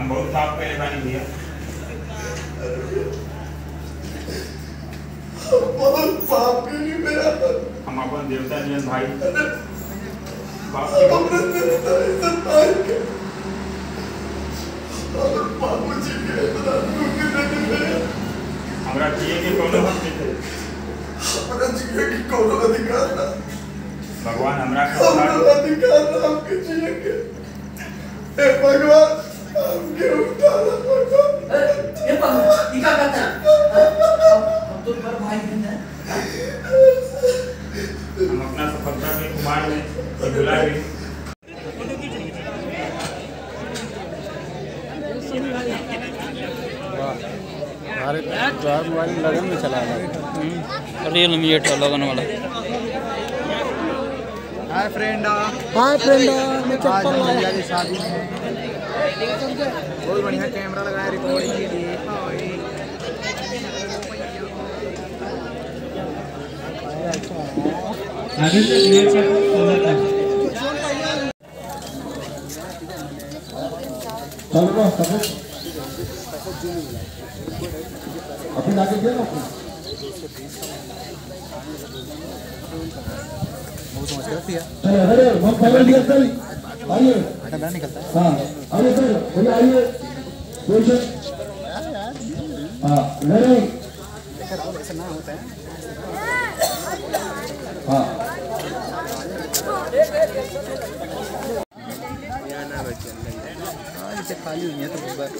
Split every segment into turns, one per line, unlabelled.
हम बहुत साफ पहले पानी दिया,
बहुत पाप करी मेरा।
हम अपन देवता नियन भाई हमरा जिए के कोनो हक नहीं थे।
हमरा जिए के कोनो अधिकार ना।
भगवान हमरा
अधिकार ना हमके जिए के। हे भगवान हमके उठा ला भगवान।
ये भगवान क्या करता है? हम तो पर भाई हैं।
हम अपना सफलता के कुमार में बुला भी
मोबाइल लगन में चला रहा
रियल मी लगन वाला।
हाय फ्रेंड,
मैं चप्पल
भैया की शादी में बहुत बढ़िया कैमरा लगाया रिकॉर्डिंग के लिए।
अपने आगे क्या ना
वो समझ कर दिया।
अरे हम पहले दिया सर आइए
बेटा बाहर निकलता है।
हाँ आइए सर भैया आइए क्वेश्चन। हाँ नहीं
ऐसा ना होता है।
हाँ
इसे खाली हुई है तो एक बार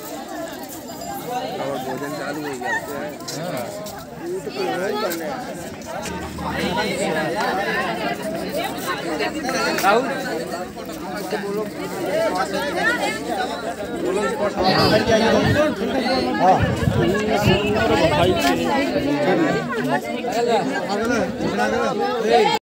और भोजन चालू हो गया। बोलो